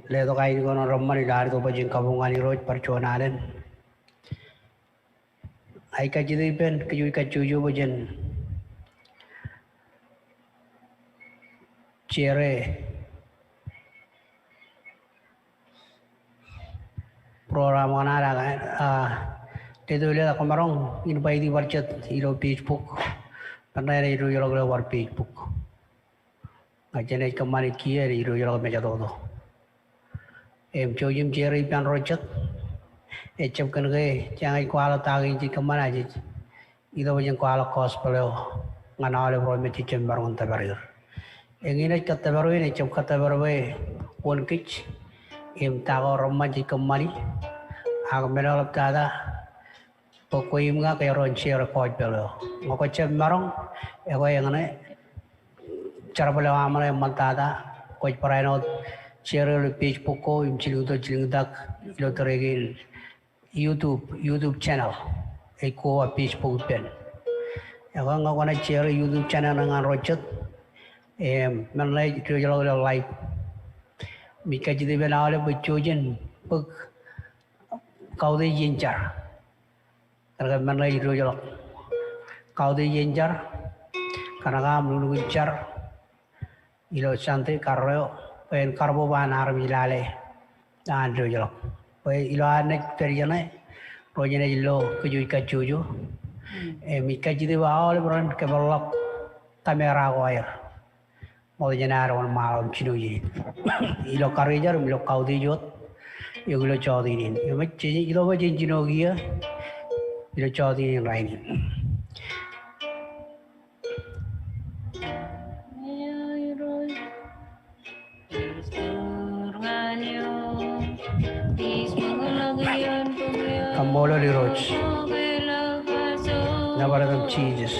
ledo kain ko ng Roman ilari to pajin kabungan ni Roch parchuananen ay kajidipen kajuju pajin chere program mana Tedo le ako marong inbay di warchat ilo Facebook karena ilo yolo le war Facebook ngajene kamari kiye ilo yolo meja todo em chojim chere pan rochat echap kan ge jangai kwala tagi ji kamana ji ilo bajang kwala cosplay ngana le bro me chichem barong tabarir engine katabaru ne chap katabaru one kich em tago romma ji kamari ag menolap tada pokoknya mga kayak ronci report belo, ngoko cem marong, ego yang ane cara bela amal yang mantada, kau perai not share le page poko, ciling dak, ilo teregi YouTube channel, eko page poko pen, ego ngoko na share YouTube channel dengan rocet, mengenai itu jalo live, mika jadi bela oleh berjualan, kau deh jencar. Karena mana itu jalo, kau di jenjar, karena kamu lu jenjar, ilo santai karyo, pen karbo ban harum ilale, itu jalo, pen ilo anek terjane, rojane ilo kejuju, mika jadi bawa oleh peran kebalap kamera wire, mau jenar orang malam cinu je, ilo karyajar, ilo kau di jod, ilo cawdi ini, ilo macam cinu dia. Ilo cawdi yang lain. Kambola di Roch. Nabaradam cheeses.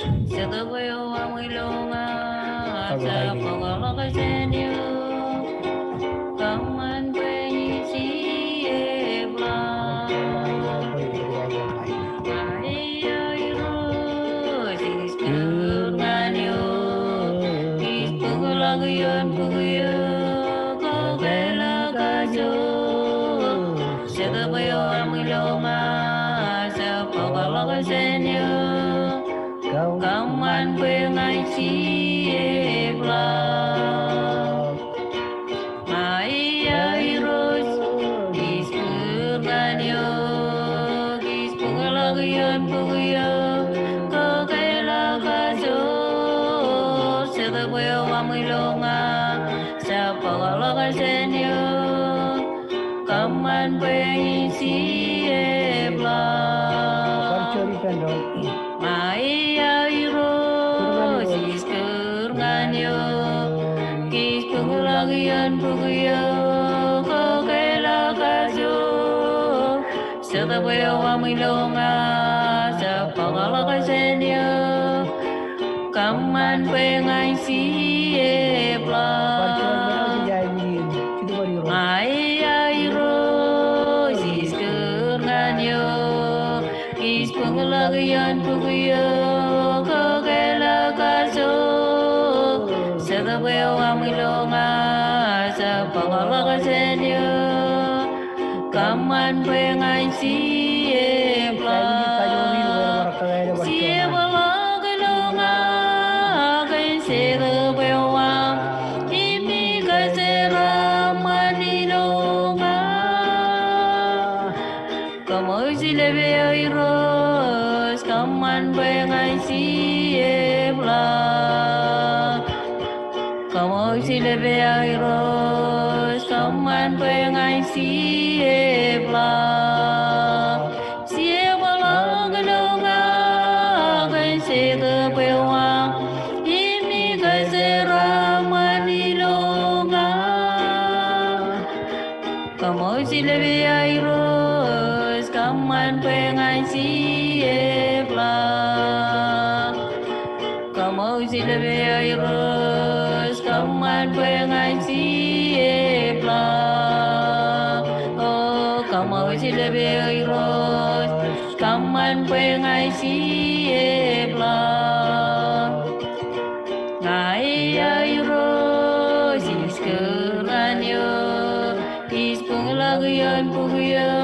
Ispunglagian puyo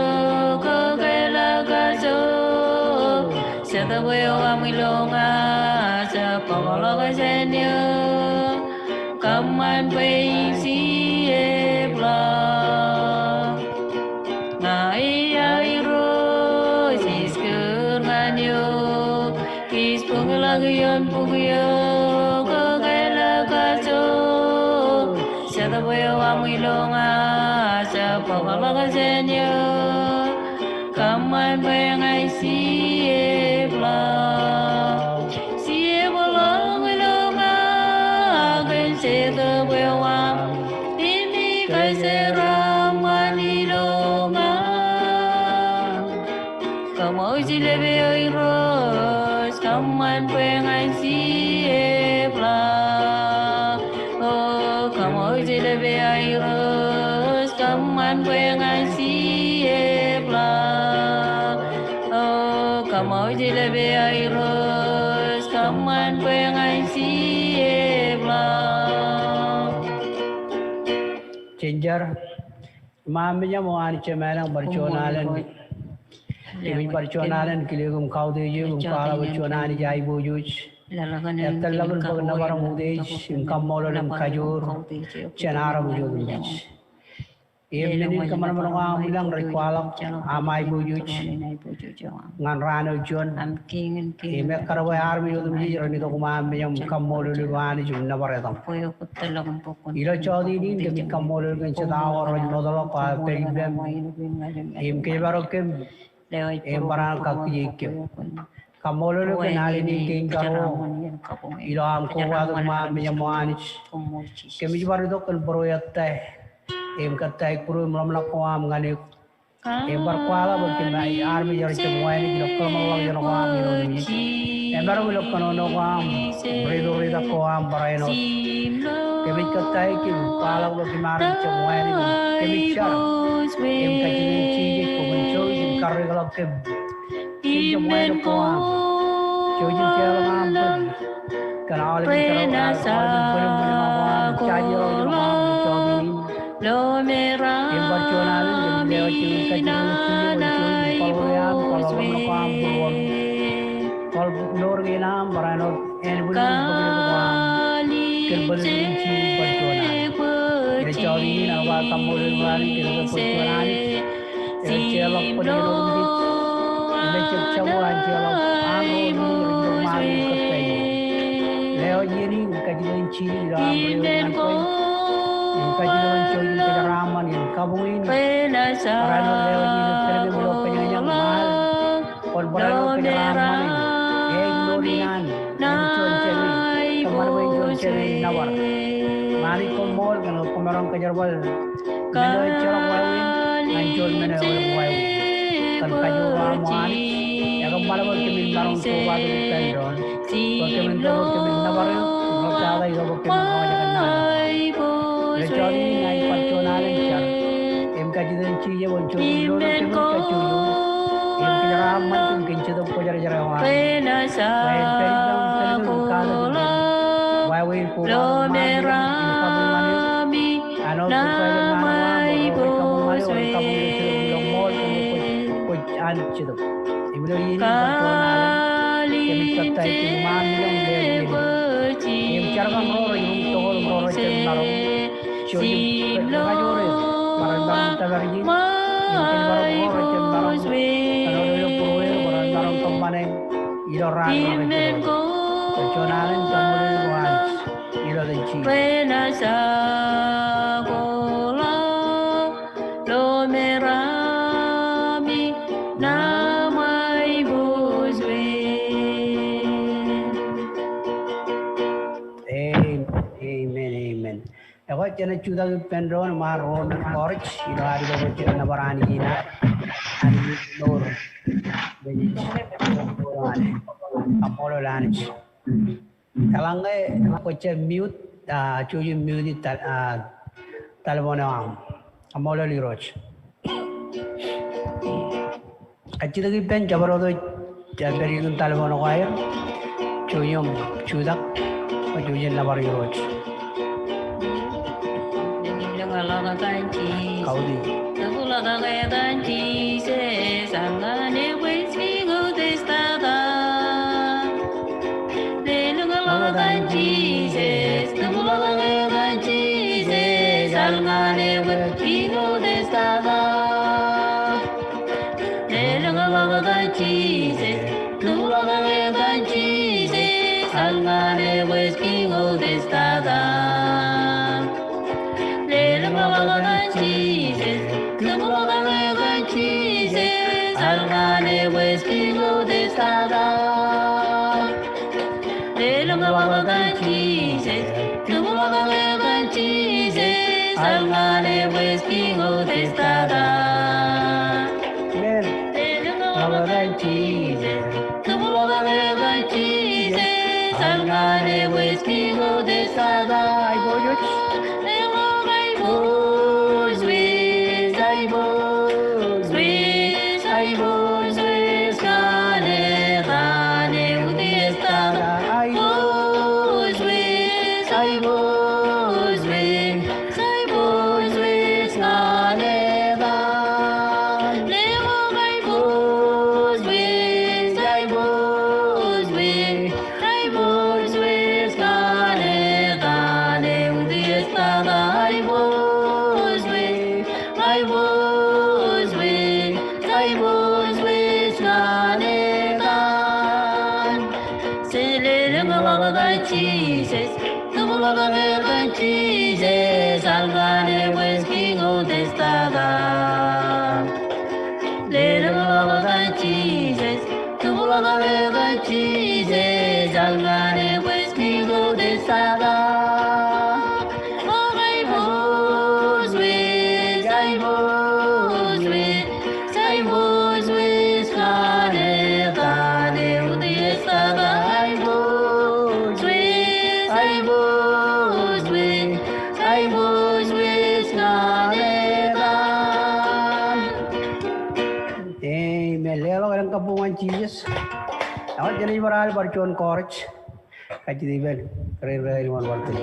kagelagaso Setawayo amilonga sa pangalagasenya Kaman paisi ebla Ngai airo sisker nganyo Ispunglagian puyo kagelagaso Setawayo amilonga Pagalagasenya Kaman pengai siebla Siebla ngilonga Agen seta bewang Ini kai seram manilonga Kamau silebe airos Kaman pengai siebla Oh kamau silebe airos Kaman pengai siebla Oh kamau jilebe airos Kaman pengai siebla Ginger Mamanya mo ani chemalang barchonalan Kimi barchonalan kiligum kaudejum kala barchonani jai bojuj Yattallagun pagnawaram udej Kammolan kajur Chanara bujudij Evening kamar marunga bilang rekwalak amai bujuj ngan rano jon ime karwa army yudum ji rani to kuma meyam kammolu liwani jumna baredam ilo chodi din demi kammolu gen chada or nodalo pa peribem im ke barokem em baran kakki ke kammolu ke nali ni king karo ilo am ko wadu ma meyam wani kemi baru to kan broyatta em katai puru melam lakuam ngani em berkuala berkini army jadi semua ini lokal melang jadi kuam ini em baru lokal nono kuam berido rida kuam beraino kami katai kim kuala berkini army semua ini kami car em kaji cici kubencoy em karri kalau kem semua ini kuam cuci jalan ngam karena oleh bicara belum caji orang kuam cobi Em barchonalan dem lewat cium kajian cium palwayam palwam nakam purwam pal lor ginam barano en bulu kuam kelbal cium barchonalan ini cawdi ini nawa kamul wali kelbal barchonalan ini celok penilung dit ini cewek celok anu ini rindu malu ketai lewat ini kajian cium dalam riunan koi kajian cium raman yang kabung ini parano lewat ini terlebih belum penyayang mahal kon parano penyeraman ini ignoringan ini cuanceri kemar main cuanceri nawar mari komol kalau pemerang kejarwal menoi cerok wawin anjol menoi wawin kan kaju ramuan ya kembali berkemin barang coba tu pendon berkemin tu berkemin nawar berkata itu berkemin kau jangan nana Lejari ngai parchonalan car em kajian ciye boncho lolo kemin kacuyo em kinaraman tum kincedo pojar jarawan wain peribang telung kala wain pula merami ano pupayang manawa boroi kabung telung mol poj ancedo ibro ini parchonalan kemi katai kiman yang legi em cargang roro yung tol roro cendaro Cuci bajore, barang tagarji, mungkin barang orang cembarang, kalau dulu purwe barang barang kemana, ilo rang itu, perconalan campur luas, ilo denci. Ako jana chuda pendron maron orange ilo hari do bocor na barani ina ani dor beji apolo lunch kalangai ako che mute chuji mute talbona am amolo liroch achida gi pen jabaro do jaberi dun talbona wire chuyum chudak chuji na bar liroch Hãy subscribe cho kênh Ghiền Mì Gõ để không bỏ lỡ những video hấp dẫn Kaudi. Tabulagadan Jesus, Angane Westmingo Testada. Lelungaladan Jesus, Tabulagadan Jesus, Angane Westmingo Testada. Lelungaladan Jesus, Tabulagadan Jesus, Angane Westmingo Testada. Lelungaladan Jesus, Tabulagadan Jesus, Angane Westmingo Testada. Lelungaladan Jesus, Tabulagadan Jesus, Angane Westmingo Testada. Amen. Lelungaladan Jesus, Tabulagadan Jesus, Angane Westmingo Testada. I go you. Jesus, the blood of Jesus, Angane Westmingo Testada. Little blood of Jesus, the blood of Jesus, Angane Westmingo Testada. Jesus. Now, Jenny Varal, Barchon Corch, at the event, career anyone want to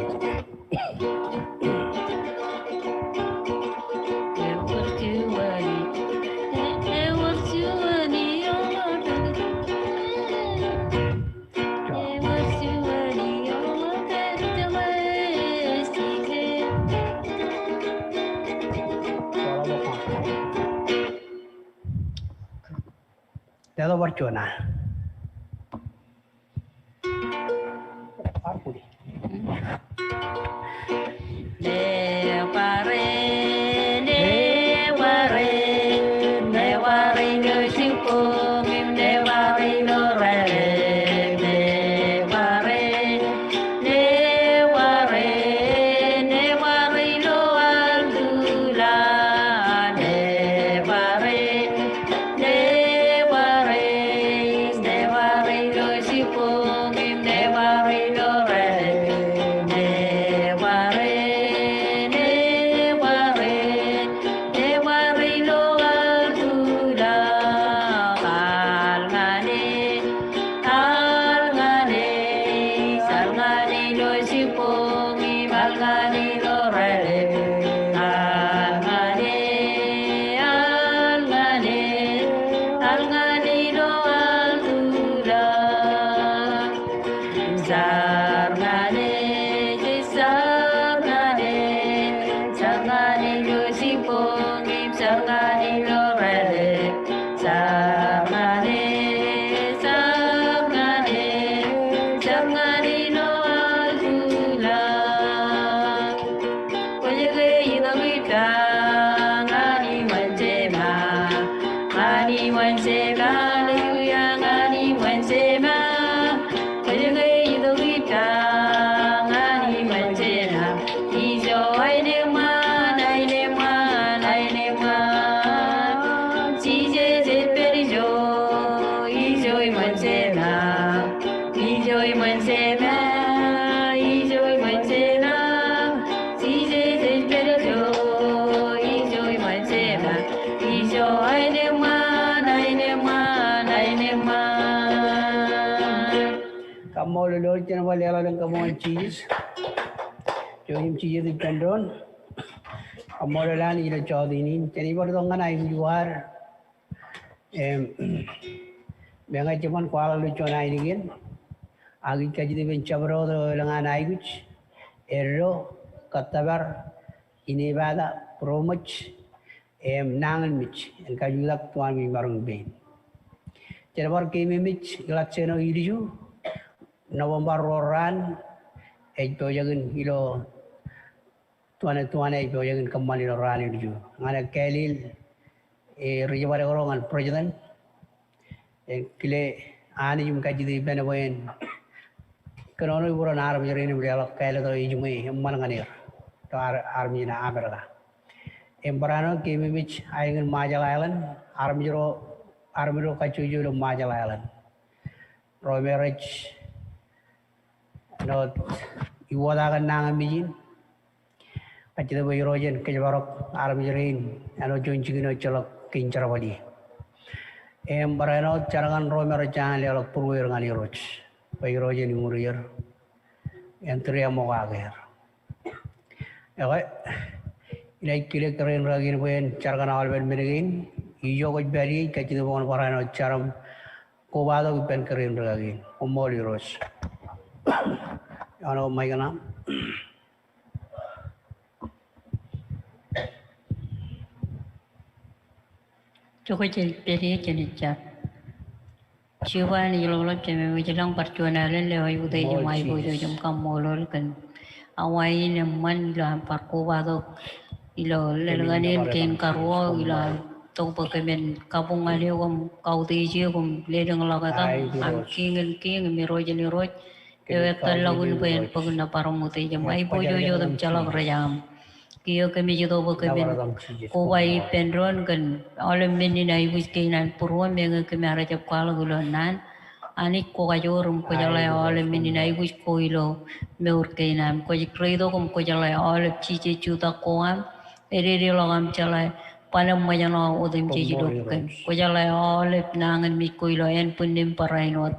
The other Barchona. Lord, can I cheese? Cho him cheese depend on. Amorelan ilo chodinin chani bordongan ay luar benga cuman kuala lucu nay digin agi kaji ben chabro lengan ay guch erro katabar ini bada promoch nangan mich en kajulak tuan mi barung ben cerbar kimi mich ilakseno iriju November roran to jagin ilo tuan ay to jagin kamali roran iriju ngana kelil rijabare gorongan president kile ani jum kaji di benawen kanono buran army jere ni bela kale to ijumai man nganir to army na amerika embarano kimi mich ayen majal island army ro kacu juro majal island romerich no iwada kan nang mijin kaci to rojen ke barok army jere ano jonjigino cholok kincharawadi embarano carangan romero jangan lelok purwir ngani roch rojen nguriyar entry mo kager okay ilai kile keren ragin buen carangan awal ben menegin iyo ko bari kaci to bon parano caram ko bado ben keren ragin umoli roch ano mai kana Joko peri jenica. Siwa ni lo jeme wijilang perjuangan lewai udai jemai bojo jem kamolol kan. Awai ni man ila parko wado ilo lelganin ken karwo ila tong pekemen kapung alio kom kau tiji kom ledeng lagatam am kingen miro jeni roj. Ewe kalagun pen paguna paramuti jemai bojo jodam calak rajam. Kio kami jodoh berkemen kowai pendron kan oleh meninai wiskinan purwan mengen kami arah jap kala gulanan anik ko kajorum ko jalai oleh meninai wisko ilo meurkinan ko jikredo kom ko jalai oleh cici juta koam eri logam jalai panam majano udim cici dokkan ko jalai oleh nangan miko ilo en punim parainot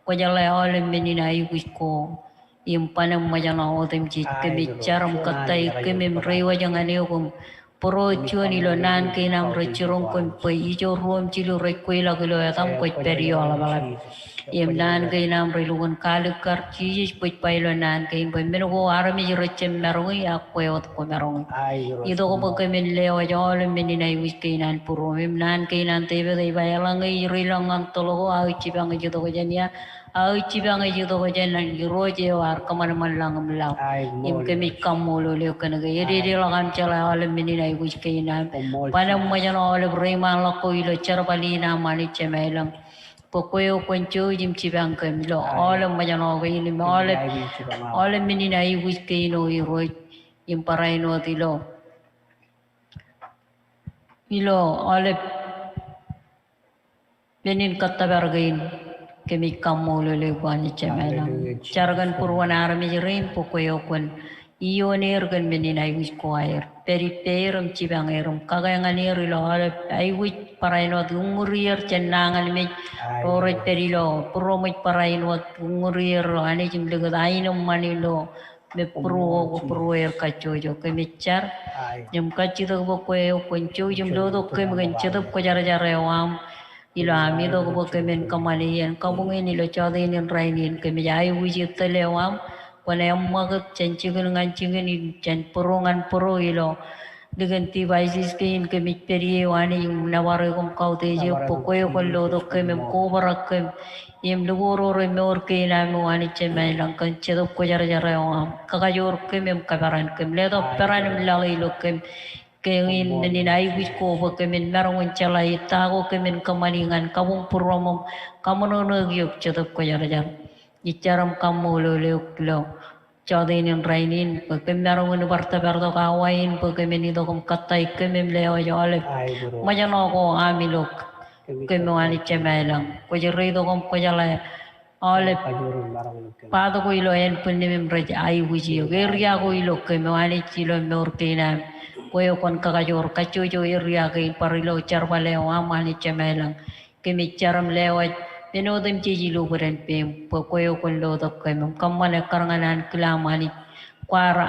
ko jalai oleh meninai wisko yang panam majana otem ci kemi caram katai kemi rewa jangan eokum pro chuan ilo nan ke nam rechurong kon pe ijo ruam cilu rekoi la gelo atam ko perio ala balat yem nan ke nam relugon kalukar ci pe pailo nan ke pe menogo arami rechem meroi akwe ot ko merong ido ko kemi lewa jole meninai wiski nan puro mem nan ke nan tebe dei bayalang i rilangan tologo au ci bang jido ko jania au cibang aja tu kerja nan roje war kemana mana melau. Im kami kamu lolo kena gaya dia langam cala alam ini naik wis kainan. Panam macam alam reman lakko ilo cara balina mani cemelang. Pokoknya kunci jim cibang kami lo alam macam apa ini alam ini naik wis kaino iroj im paraino tilo. Ilo alam benin kata bergain. Kami kamu lele buani cemelang. Caragan purwan arami jerim pokoyo kon iyo nergan meninai wis koair. Peri perum cibang erum kagayangan eri lo ai wis paraino tungurier cenangan me orot peri lo puromit paraino tungurier lo ane jim degat ainum mani lo me pruer kacojo kami car jam kacito pokoyo kon jim lo do kami kencetop ko jara-jara wam ilo ami do ko kemen kamalian kabungin ilo chadin rainin kemi jai wujud telewam kone magat cancingen ngancingen can purungan puru ilo dengan tiba isis kein kemi peri wani nawaro kom kau teje pokoyo kollo do kemi ko barakem yem lugoro re mor kein ami wani cemai langkan cedok ko jara-jara wam kakajor kemi kabaran kem ledo peran mlagi lo kem kengin meninai wisko kemen merong calai tago kemen kemaningan kabung puromom kamono gyok cetop ko jara-jara icaram kamu lo Jodinin rainin kemen merong barta berdo kawain kemen itu kom katai kemen leo jolep majano ko amilok kemen wani cemelang ko jere itu kom ko jalai oleh pado ko ilo en punim raja ai wuji geria ko ilo kemen wani cilo meurkina koyo kon kakajor kacujo iria ke parilo charbale amani cemelang kemi charam lewat penodem ciji luguren pem koyo kon lo dok kemi kamane karanganan kelamani kwara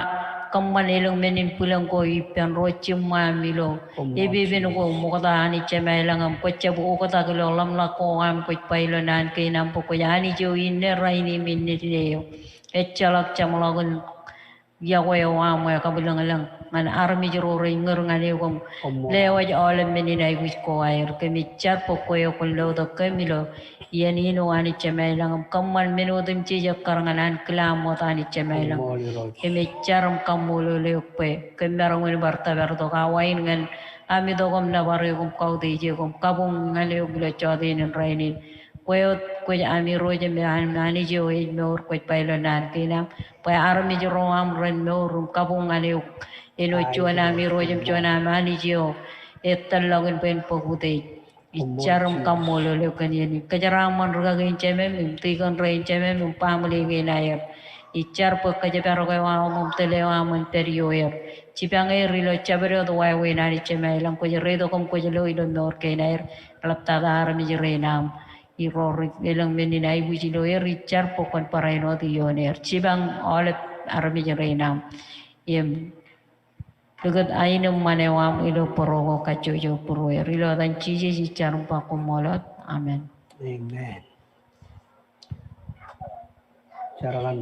kamman ilang menin pulang ko ipan rochim mamilo ibibin ko mukata ani chemailang am pachabu ko takilo lam la ko am ko pailo nan kinam po ko yani jo inne raini minne leo echalak chamlagun yawe wa mo kabilang lang man armi jero ring ngani ko lewa ja olam meninai wis ko air kemi char po ko yo ko lo do kemilo yani no ani chemailang kamman menodum chi jakarangan klamo tani chemailang kemi charam kamulo lepe kemarang ni barta berto kawain ngan ami dogom na bare gum kau de je gum kabung ngale gula chode nin rainin koyo ko ami roje me ani je o me or ko pailo nan kinam pa armi je ro am ren me or kabung ngale eno chuana ami roje chuana mani je o etalogin pen pogude icharam kamulo le kani kajaraman ragain cheme tigan rain cheme pamli ginayar ichar po kaje pero ko wa mum tele wa mun perioyer chipangai rilo chabero do wa we nani cheme lang ko redo kom ko lo ilo nor kenair lapta dar mi renam i ror ilang meninai buji lo richar po kon paraino di yoner chibang ole armi renam yem lugat ainum manewam ilo porogo kacuyo purwe rilo dan chiji chicharum pa kumolot amen amen charagan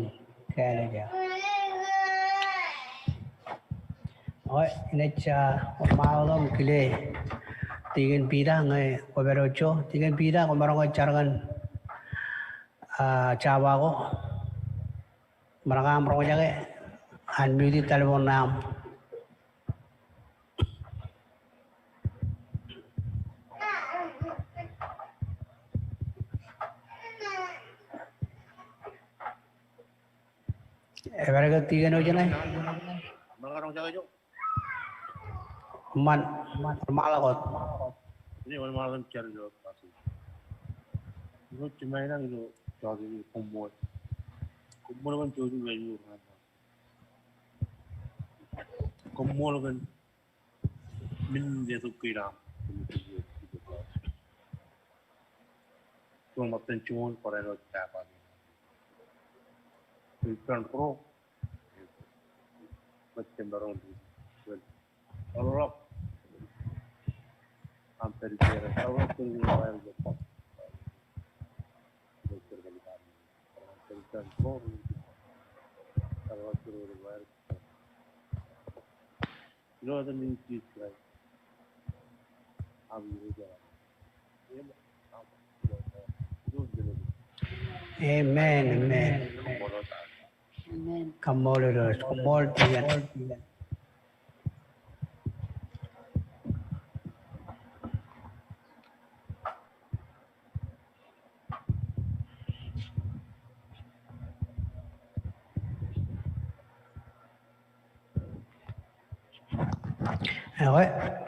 kaya dia oi necha maulom kile tigen pida ngai oberocho tigen pida komarong charagan chawa ko marangam ro jage unmute telephone nam Everga tiga no jana. Marang jaga jo. Man malah kot. Ini orang malam cari jo pasti. Itu cuma ini itu jadi kumpul. Kumpul kan jodoh lagi orang. Kumpul kan min dia tu kira. Tuan makan cuman pada lo cakap. Bukan pro, macam barang tu. Kalau hampir dia, kalau tu dia bayar berapa? Doktor kali kali. Bukan pro, kalau tu dia bayar. Itu ada ni ciri lain. Abi juga. Amen, amen. amen Kamolero, kamol tiyan.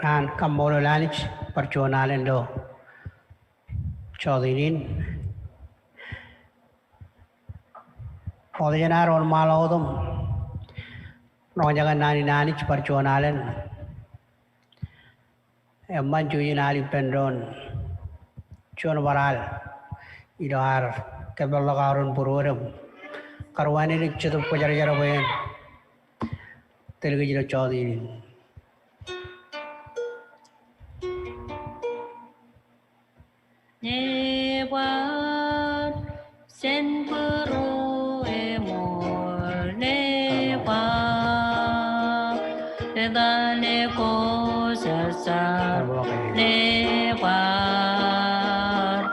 Kan kamolero lanich perjuangan do. Chodinin. Odayanar on malodum. Nojagan nani perjuangan. Emman juyin ali pendon. Chuan waral. Idoar kebelagarun pururum. Karwani rik chutup pajar bayan. Telugu jilo chodinin. Nevar senpero emor nevar redane kosasa nevar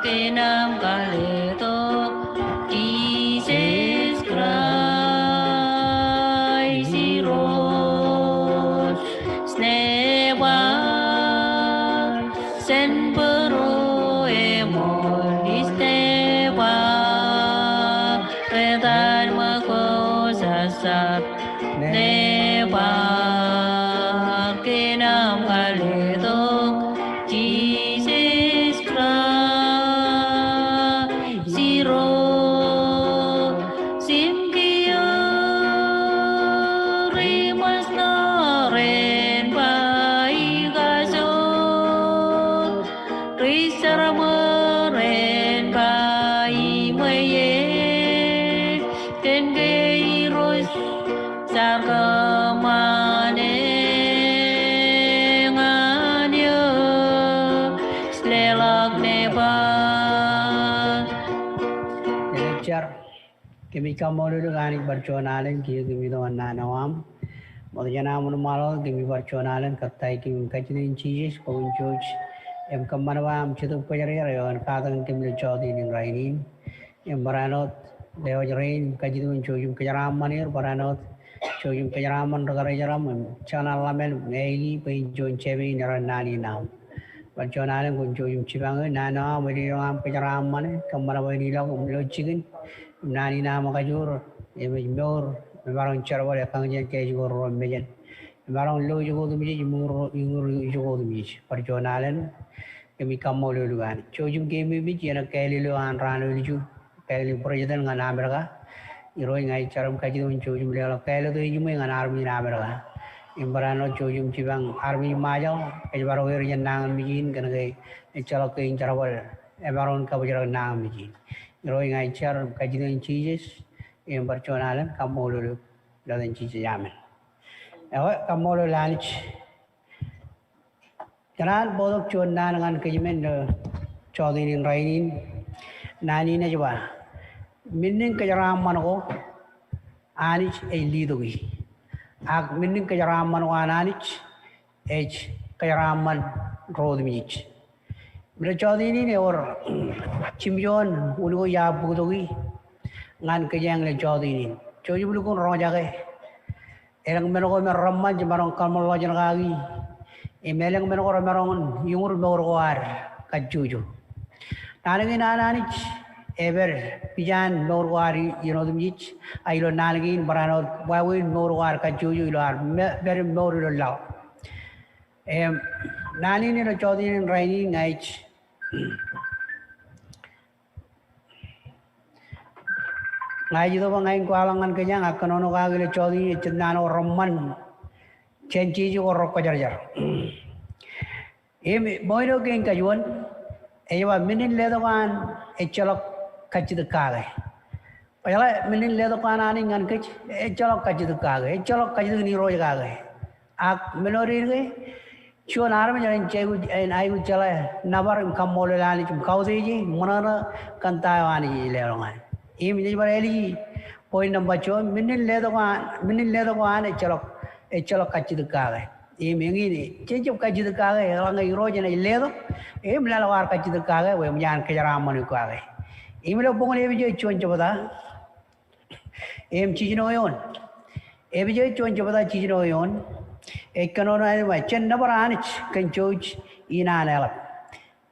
kinam kaleto Jesus Christ rose nevar senpero Neva kinam kaleto Kimi kamolu gani barconalen ki kimi do nanawam. Modjana malo kimi barconalen katai kimi kachin cheese ko George. Em kamanawam chitu pajari on kadang kimi chodi in rainin. Em baranot leo rain kajidun chojum kajaram manir baranot chojum kajaraman ragarajaram chana lamen meili pain jon chevi naranani now. Barconalen kun chojum chibang nana meriam kajaram man kamanawani lo chicken. Nani nama kajur, emor, barang cerewet ya kangjen kayak juga orang mejen, barang lo juga tu mejen, ingur juga tu mejen. Perjuangan kami kamu lo kan, cojum kami mejen nak kali lo anran lo ju, kali perjalanan dengan Amerika, iroi ngai caram kaji tu cojum lo kali tu cuma dengan army Amerika, imbaran cojum cibang army majau, kaji baru kerja nang mejen kena kaya calok kain cerewet, barang kau berjalan nang mejen. Iroi ngai car kajian cheese yang berconalan kamu lalu lalu cheese jamin. Awak kamu lalu lunch. Jangan bodoh cuna dengan kajian codinin rainin. Nani ni juga. Mending kejaran mana ko anis lidogi. Ag mending kejaran mana ko anis kejaran man road mich. Bila codinin ni or Cimjon, ulu ya bukudogi, ngan kejang le codinin. Coji bulu kun roja ke. Erang menoko meramman jemarong kalmal wajan kagi. Emeleng menoko merongon yungur meurwar kajuju. Nalagi nananich ever pijan meurwar yunodumich. Ailo nalagin baranot wawin meurwar kajuju ilar ber meurulaw. Nani ni lo codinin raini ngaich. Ngaji tu bang ko alangan kenyang akan ono kagile codi cendano roman cenci ju korok kajar. Moino keng kajuan ewa minin ledo kan echolok kacid kage. Payala minin ledo kan ani ngan kec echolok kacid kage echolok kacid ni roj kage. Ak menori ke chuan arme jalan cegu ayu chala nabar kamole lani cum kauseji monana kantawani lerongan. Im jadi bareli point number 2 minin ledo kan echolok kacid kage. Im ini cecep kacid kage orang iro jana ledo im lalawar kacid kage we myan kejaram manu kage. Im lo pongon ebi chuan coba im cicino yon ebi chuan coba cicino yon ekonomi ada macam nabar anich kan George ina nelap.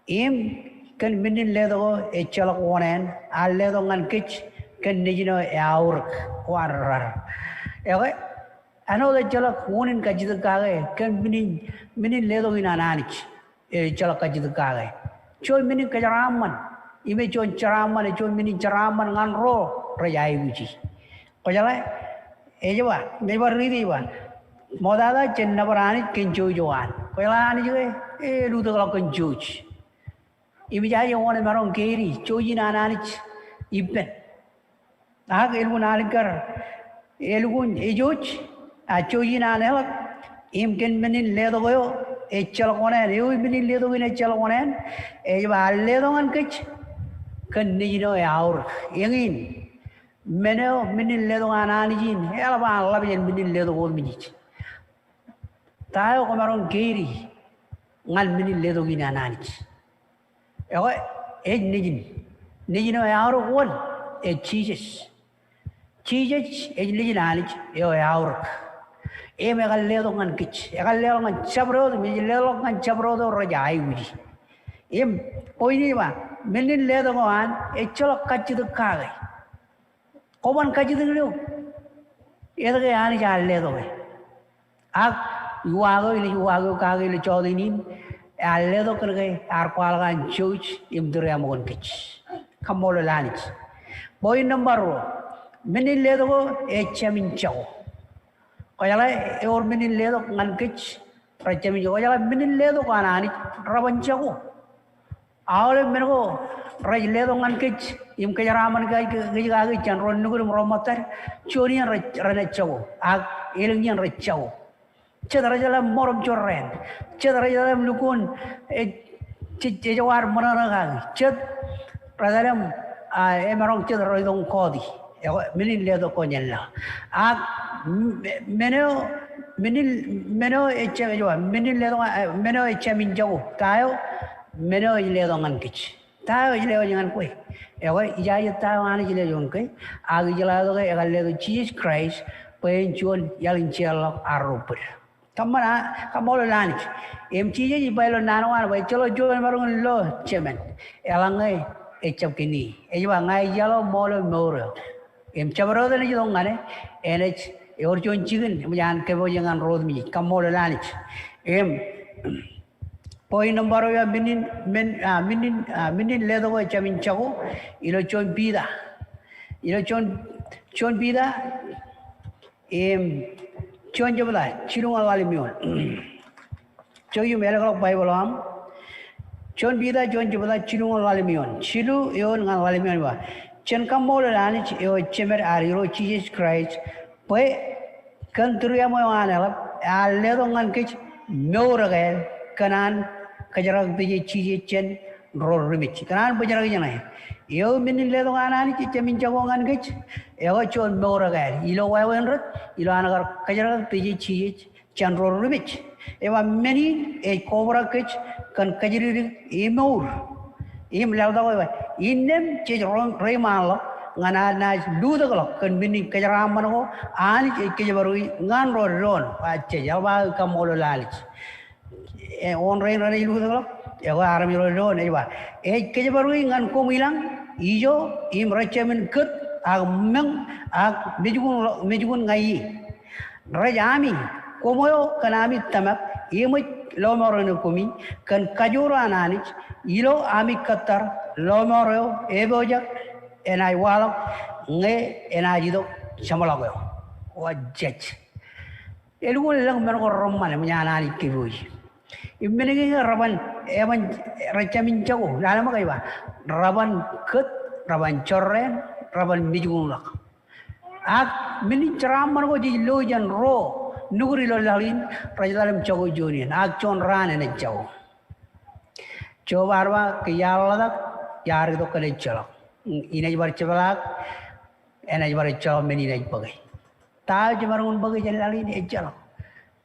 Im kan minin ledo echolok wonen al ledo ngan kich kan nijino yaur warar. Ewe ano echolok wonen kajid kage kan minin ledo ina anich echolok kajid kage. Coy minin kajaraman ime coy caraman coy minin caraman ngan ro rajai uji. Kajala ejawa nebar ridi ba. Modada cenna berani kencu juan. Kaya ni juga lu tu kalau kencu. Ibu jadi orang orang kiri, cuci nana ni iben. Nah, elu nalikar, elu ejuj, cuci nana lak. Imken menin ledo koyo, ecel konen, elu menin ledo koyo ecel konen. Ejba ledo kan kec, kan ni jino yaur. Yangin, menin ledo nana ni jin, elu bang labian menin ledo koyo minich. Tayo komarong kiri ngal minin ledo gina nanich. Eko nijin o yaur wol cheeses nijin nanich yo yaur. Megal ledo ngan kich, megal ledo ngan chabro, minin ledo ngan chabro do rajai uji. Poini ba minin ledo ngan echolok kachidu kage. Koman kachidu leo. Eda ke ani chal ledo ke. Yuago kage le codinin alledo kerge arqualgan church imdure amon kich kamolo lanich boy number minin ledo echamin chaw kayala or minin ledo ngan kich rachamin chaw kayala minin ledo kanani raban chaw awle mengo raj ledo ngan kich im kajaraman kage chan ron nugur romatar chorian rana chaw ag elngian rachaw cedera jalan morom corren, cedera jalan lukun, jawar mana kang, ced, dalam emarong cedera itu kodi, minin ledo ko nyalla a meno eche jo minin ledo meno eche min jago tayo meno ledo ngan kich tayo ledo ngan koi ija tayo ani ledo ngan koi agi jala do ga ledo Jesus Christ pen chuan yalin chelo arupur kamana kamolo lani em chije ji bailo nanwan bai chalo jo marung lo chemen elangai echap kini ejwa ngai jalo molo moro em chabro de ni dongane enech or chon chigen yan ke bo jangan rod mi kamolo lani em point number ya minin ledo ko chamin chago ilo chon bida em chon jabla chirunga wali mion choyu melagalok bible am chon bida chon jabla chirunga wali mion chilu yon ngal wali mion wa chen kamol lani yo chemer ariro Jesus Christ pe kantruya mo anala aledo ngan kich meuragal kanan kajarak biji chije chen ror rimich kanan bajarak janai yo minin ledo anani chemin jagongan kich yo chon meuragal ilo wawenrot ilo anagar kajarak biji chije chen ror rimich ewa many a cobra kich kan kajiri emur im lelda ko inem che remal ngana na duda ko kan bini kajaram mano ani ke baru ngan ro ron pache jawa kamolo lalich e on rain ran ilu ko e wa aram ro ron e wa e ke baru ngan ko milang ijo im rachamin kut ag meng ag mejugun ngai rajami komoyo kanami tamak imut lomoro komi kan kajuro ananich ilo ami katar lomoro ebojak enai walak nge enajido chamalago wajach elul lang men ko romman mnyana ni kibuj immenegi raban eban rachamin jago lama kaiba raban kut raban chorren raban mijulak ak mini traman ko di lojan ro nuguri lo lalin rajalam jago joni ak chon ran ene jago cobarwa kiyalada yar do kale chala inaj bar chala enaj bar chala meni naj bagai ta jamarun bagai jalali ni chala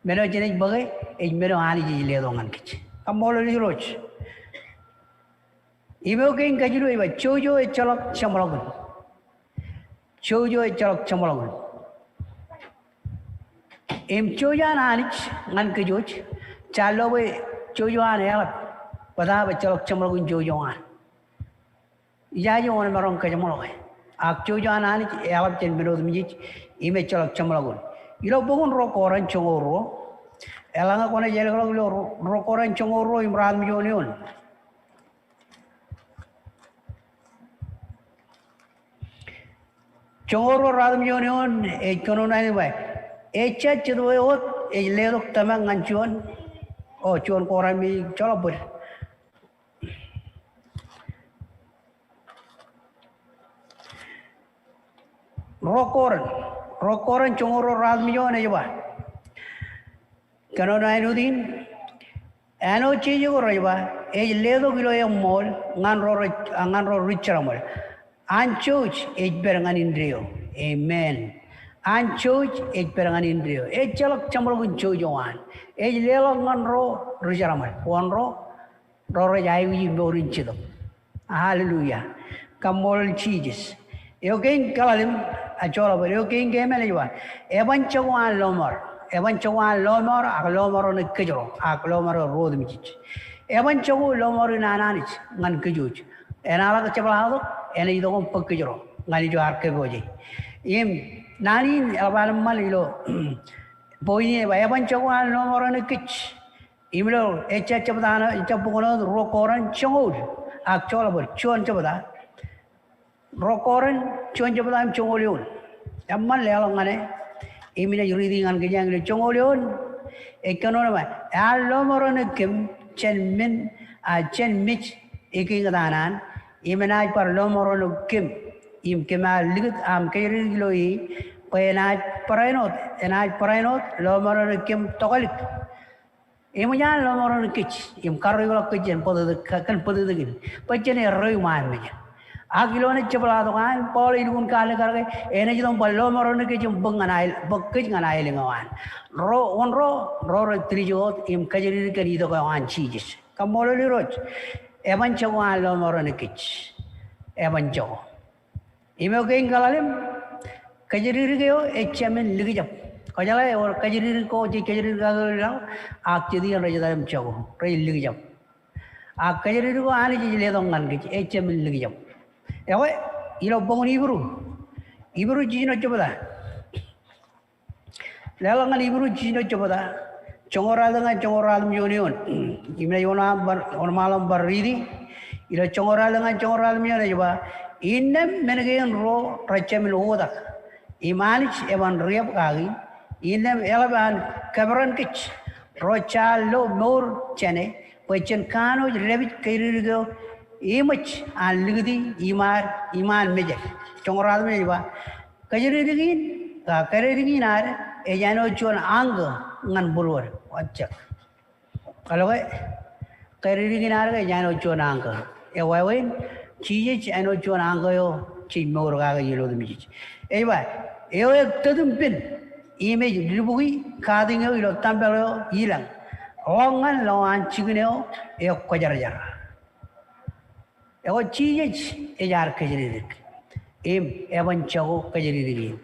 meno jenaj bagai e meno ani ji le do ngan kich amolo ni roch ibo ken kajiro iba chojo e chala chamalagun chojo e chala chamalagun em chojan anich ngan kejoj chalo we chojan elat pada bacalok chamalagun jojoan yaji on marong kajamoloy ak chojan anich elat chen benod mijich ime chalok chamalagun ilo bogun ro koran chongoro elanga kone jelgalo ro koran chongoro imran mijonion chongoro radam jonion e kono nai bai echa chidwe ot e ledok tamang nganchuan o chuan koran mi chalapur rokoran chongoro radmiyo ne jaba kano na inudin ano chije ko rajba e ledo kilo e mol ngan ro richaramol anchoch e berangan indrio amen anchoch e berangan indrio e chalok chamologun chojoan e lelo ngan ro richaramol wonro ro jayi borin chido hallelujah kamol chijes yokin kalalim achola ber yokin gemele jwa eban chwan lomor ak lomor ne kejro ak lomor rod michich eban chawu lomor nananich ngan kejuch enala ka chablado ene ido kon pekejro ngani jo arke boje im nani abal malilo boyne eban chwan lomor ne kech imlo echa chabdana chapugono ro koran chawu ak chola ber chon chabda rokoran chon jablam chongolion amman lelongane imina yuridi ngan gejang le chongolion ekonomi ma allo moron kem chen min a chen mich eking danan imina par lo moron kem im kemal ligat am kayri loi penaj parainot lo moron kem tokolik imunya lo moron kich im karri lo kichen podo kan podo degin pachene roy man me Agilo na chapala to kan Paul ilun kale karge ene jidom ballo maron ke jum banganail bakkij nganail ngawan ro trijo im kajiri kani to kan chijis kamolo liroj evan chawan lo maron kich evan chaw ime ke ingalalim kajiri ke yo echamen ligijam kajala or kajiri ko je kajiri ka lo ak chidi an rajadam chaw re ligijam ak kajiri ko ani ji le dongan kich echamen ligijam ewe ilo bangun ibru jino coba lelangan ibru jino coba dah congoral dengan congoral mionion imna yona on malam barridi ilo congoral dengan congoral mion coba innem menegen ro rachamil oda imanich evan riap kagi innem elaban kabaran kich rochalo mor chane pechen kano rebit kairigo image and ligdi iman meje chongrad me ba kajiri digin ka kare digin ar e jano chon ang ngan bulwar acha kalau ke kare digin ar ke jano chon ang e wawen chije jano chon ang yo chi mor ga ga yelo dumi e ba e o tadum pin image libui kading yo ilo tambelo ilang ongan loan chigneo e kojar Ewa chijej ejar kajiridik. Evan chago kajiridik.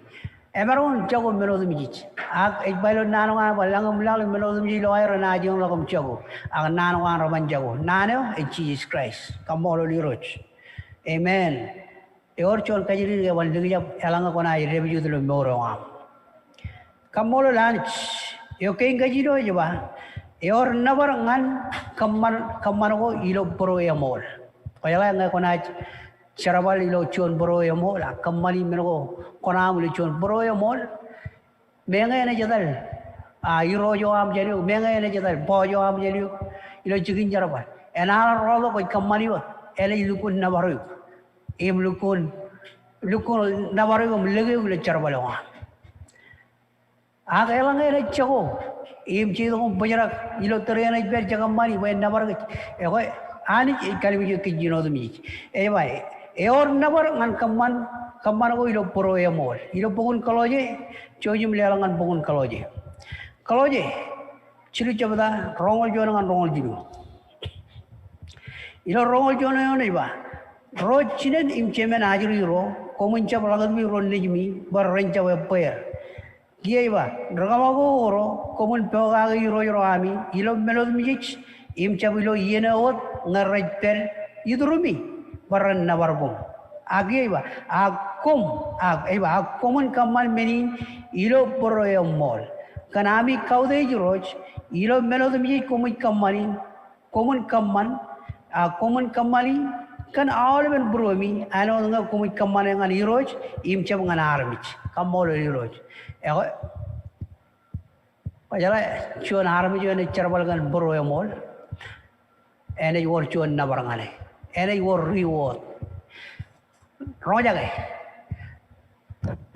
Emeron chago melodum jij. Ak ekbailo nanongan balangam lalu melodum jij loairo na jong lagam chago. Ak nanongan roman chago. Nano e Jesus Christ. Kamolo liroch. Amen. Eor chon kajiridik evan ligijab elanga kona revenue dulu moro am. Kamolo lanch. Eo kain kajiro jeba. Eor nabar ngan kamman ko ilo pro emol. Kaya nga kona charabal ilo chon boro yamol kamali mero kona muli chon boro yamol menga ene jadal iro jo am jeri menga ene jadal bo jo am jeri ilo chigin charabal enara rolo ko kamali wa ele lukun nabaru em lukun nabaru ko lege ulo charabal wa aga elanga ene chago em chido ko bajarak ilo tere ene ber jagamani we nabar e ko ani kalimi ke jino dumi e bai e or nabar ngan kamman ko ilo poro e mol ilo bungun kaloje chojum lelangan bungun kaloje chiru chabada rongol jona ngan rongol jiru ilo rongol jona ne ba ro chinen imchemen ajuri ro komun chab lagadmi ro nejmi bar rencha we pair giye ba dragamago ro komun peoga ro ami ilo melod mijich im chabilo yene ot ngarajper idrumi baran nawargum ageba akomun kamal menin ilo poroyo mol kanami kaude jiroj ilo melodmi komun kamali kan alben bromi ano nga komun kamane ngan iroj im chab ngan armich kamol iroj ego pajala chon armich ne charbal gan boroyo mol ene wor chuan na barangane ene wor reward roja ge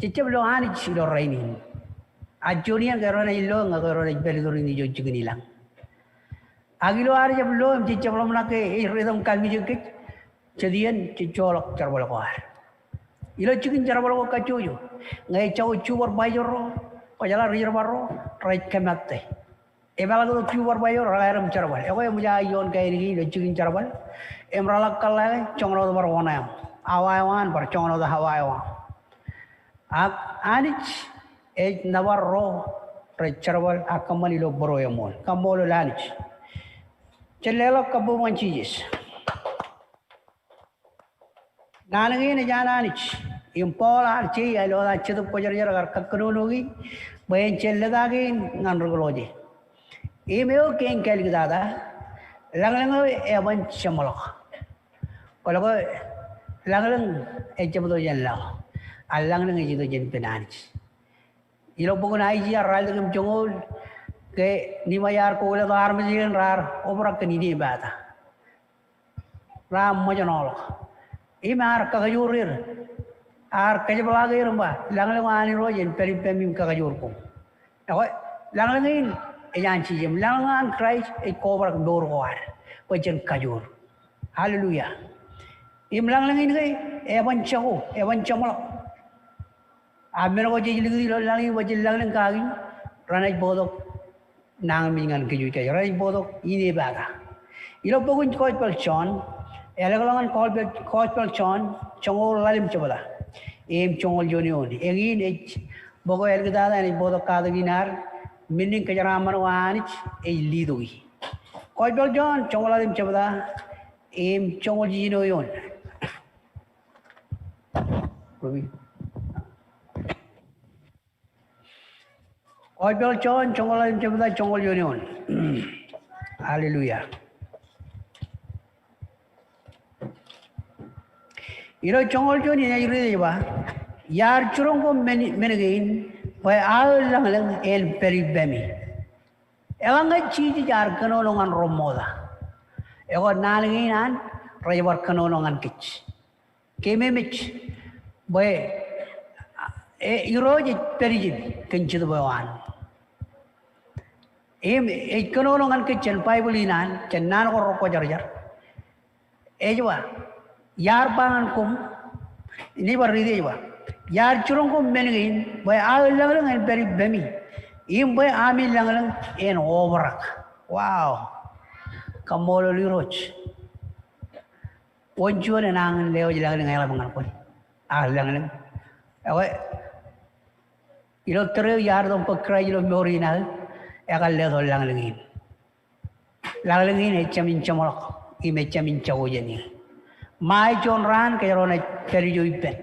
chichab lo ani chilo raini ajonian garona illo ngagorona belidori ni jojigni lang agilo ar jab lo chichab lo manake e redam kalmi jogke chedian chicholok charbal ko ar ilo chigin charbal ko kachuyo ngai chau chuwar bayoro ko jala rirwaro right kamatte Ebala tu keluar bayo ralaram charbal. Eko muja yon kaya ni lechugin charbal. Emralak kalai chongro tu berwarna yang awayan ber chongro tu hawayan. Anich nabar ro charbal akamali lo boro yamol. Kamolo lanich. Chelelo kabu manchijis. Nanangi ne jana anich. Impol archi alo da chedu pojar jar kakunu logi. Bayan cheledagi nganrugoloji. Email keng kali dada, lang evan chamalok. Kalau lang ejam tu jen lah, lang itu jen penanj. Ilo pun aja ral dengan jongol ke ni mayar ko le dar mejen rar obrak ni di bata. Ram majanol. Imar kagajurir, ar kajabalaga rumba, lang ani rojen peripemim kagajurku. Ako lang Ejan cijim langan Christ e cover door war wajan kajur. Hallelujah. Imlang lang ini ewan camu. Ambil ko jadi lagi lang wajib lang kagi. Ranai bodok nang mingan kejuta. Ranai bodok ini baga. Ilo pokok coach pelcon. Elagalangan coach pelcon. Congol lalim coba. Congol jonion. Engin boko elgada ni bodok kada ginar. Mending kejaraman wanich lidogi. Coach pelcon congol lalim coba. Congol jinoyon. Coach pelcon congol lalim coba congol jonion. Hallelujah. Iro chongol choni na iro deba yar churong ko menagain pai aul lang el peribemi elang chiji jar kanolongan romoda ego nalgin an raybar kanolongan kich keme mich bai iro je perijin kenchid bawan kanolongan kichen pai bulinan chenan ko roko jar ejwa Yar pangan kum ini beridi juga. Yar curung kum menengin, boy awal lang en beri bemi. Im boy amil lang en overak. Wow, kamolo liroch. Onjuan en angan leo lang ngayon pangan kum. Lang. Awak ilo terus yar dom pekrai ilo morina. Ekal leo lang langin. Lang langin echamin chamolak. Im echamin chawujani. Mai John Ran kaya ron ay periyo ipen.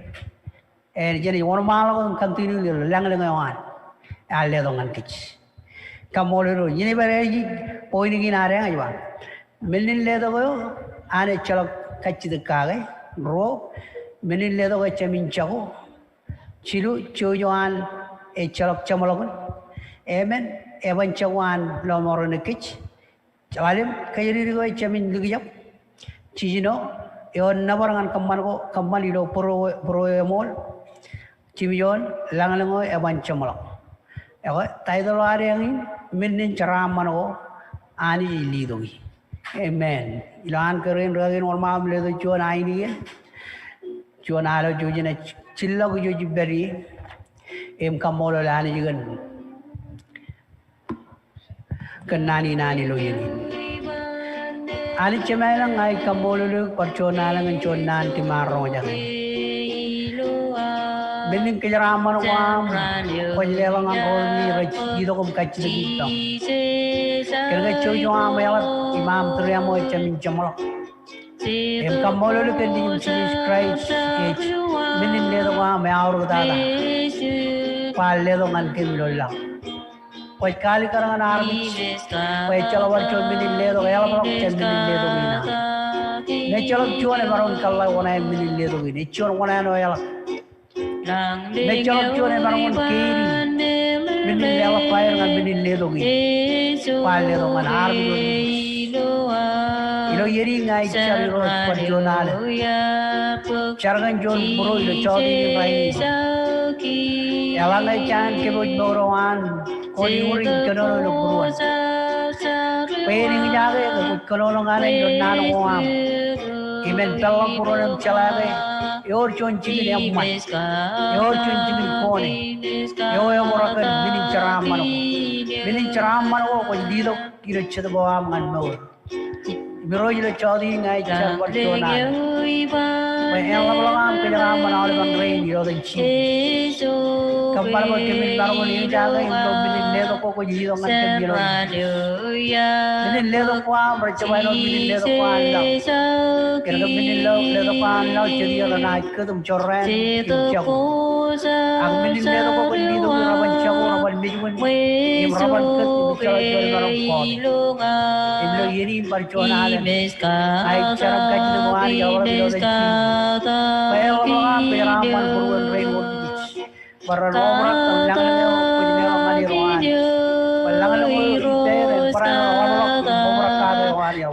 Jadi orang malu continue lang awan. Alle dongan kich. Kamolero ini berarti poin ini nare aja bang. Melin le dogo ane chalok kaci dekage ro melin le dogo cemin cago. Cilu cujuan chalok camolokun. Amen. Evan cawan lomoro nekich. Cawalim kaya diri go cemin lugiap. Cijino yon nabarangan kammal ilo pro cimiyon langalango ewan camolok. Ego taidolo ari angin minin caramano ani lidogi. Amen. Ilan keren ragin normal ledo cuan aini cuan alo jujina cilla ko juji beri kamolo lani jugan nani lo yini. Ani cemalang ay kamolo perconalang conan timaro jangan. Bening kejaraman wam, kejlewang angkol ni rajid ko kacil gitu. Kerja cuci wam yalat imam teriamo cemin cemalak. Kamolo lu kendi Jesus Christ bening ledo wam yaur kata. Pal ledo ngan kemilolang. Pai kali karangan army, pai calawar cuan bening ledo kaya apa cen bening ledo mina. Ne calok cuan baron kalla wana bening ledo ini, cuan wana no yalak. Ne calok cuan baron kiri, bening ledo fire ngan bening ledo ini, pal ledo ngan army ilo yeri ngai cari roh perjonal, carangan jual bro ilo cawdi rai. Yalang ngai can keboj borowan. Kodi uring kanono buruan. Pairing jaga ke kanono ngane jonan ngoam. Imen pelang buruan chalage. Yor chon chigin amman. Yor chon chigin kone. Yo morakan binin charam mano. Binin charam mano ko dido kiro chid bawam ngan mawr. Biroj le chodi ngai char par jonan. Pai elam ke charam mano le bang rain yo den chi. Kampar ko kemin baro ni jaga indo binin ledo ko jido ngan kemiro. Binin ledo ko am bercebai binin ledo ko andam. Kerja binin ledo ko andam jadi ala naik ke tum corren jauh. Ang binin ledo ko jido raban jauh raban mijun. Im raban ke bicara jauh baro ko. Imlo yeri berjualan alam. Naik cara kaji dengan jauh ledo deci. Bayar orang peraman buruan rainbow. Baran orang lang lang punya mali rohan. Lang lang ite peran orang orang kada rohan ya.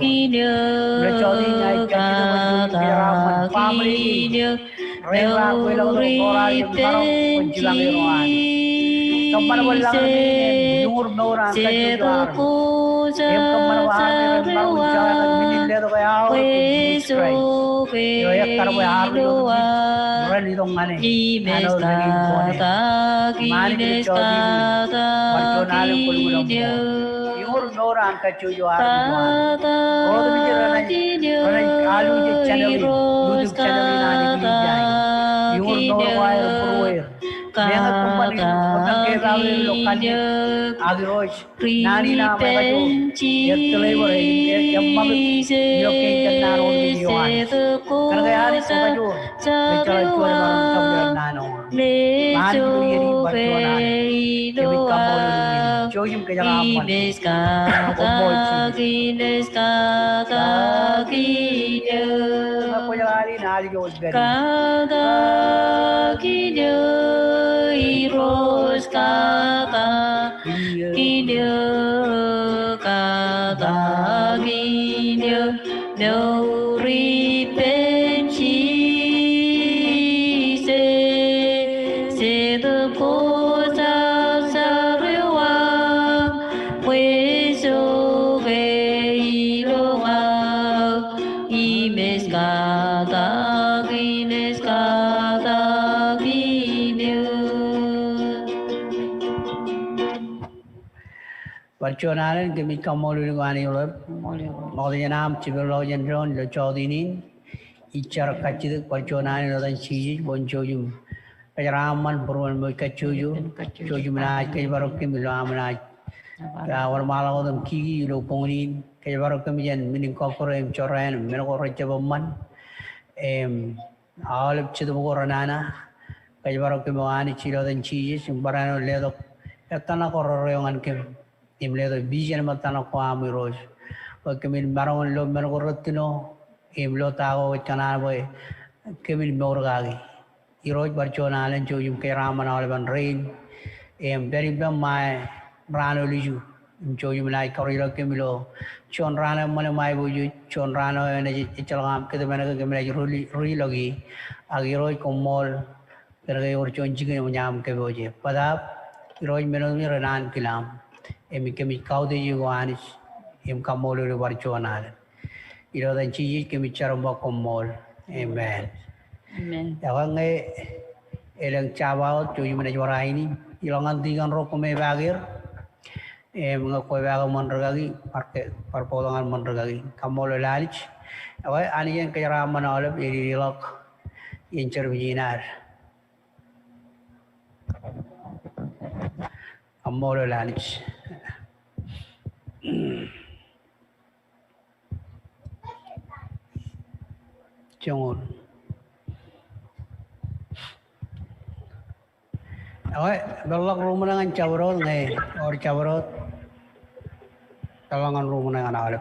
Bercodi ngai kaji dengan piraman family. Rela kuilang orang yang baru menjelang rohan. Kapan bolang ni nur noran kaji rohan. Kapan bahan baru jalan minin le to kaya Jesus Christ. Iroyak karbo haru yung ran itong ano naging bone. Mani kilo chodi ni barchonalem kulgulam mo. Iur nora ang kachuyo haru juan. Rodo bici ranay alu je channel YouTube channel nani bili jai. Iur nora wire proer. Menga kumpani utang kebawe lokal agiroj nani na may kacho yetlay bore yammag yoke janna road video an karga yari so kacho mechala chore maran sabjan nano man bilu yeri barchona kemi kamol chojim ke jaga amman ko jaga ari nadi jo usberi Iros kata kinya kata kinya Nori penchi se the posa sarewa weso geiroa imes kata kines kata barchonalen kemi kamol gani ulap Maudianam Chibilojan John, the Chodinin, Ichar Kachid, Porchonani, and Chiji, Bonchojum, Raman, Burman Mukachuju, Chojumana, Kabarokim, Lamana, our Maladam Ki, Loponin, Kabarokim, meaning Cocoram, Choran, Menoko all of Chidaboranana, Kabarokim, Chilo and Chijis, and Barano Ledo, Katana Correon and Kim, in Ledo Vision Matana Kwami Rose. Kemin baron lo mergorotino imlo tago chanarboy kemin morgagi iroj barchonalen chojum ke ramana alban rain very bam my rano liju chojum lai korilo kemilo chon rana mane mai boju chon rano ene chalgam ke mena ke mena ruli logi agiroj komol perge or chon chige nyam ke boje padap iroj meno mi ranan kilam emi kemi kaude yuanis im kamolo le barchonal iro dan chi ke mi charomba komol amen ya wange elang chawa chu yumna jora ini ilongan tingan roko me bagir mga ko baga monragagi parte parpolangan monragagi kamolo lalich awa ani yang kaya manolab irilok intervinar kamolo lalich Chongon. Oke, belok rumah dengan cabrot nih, or cabrot, talangan rumah dengan alep.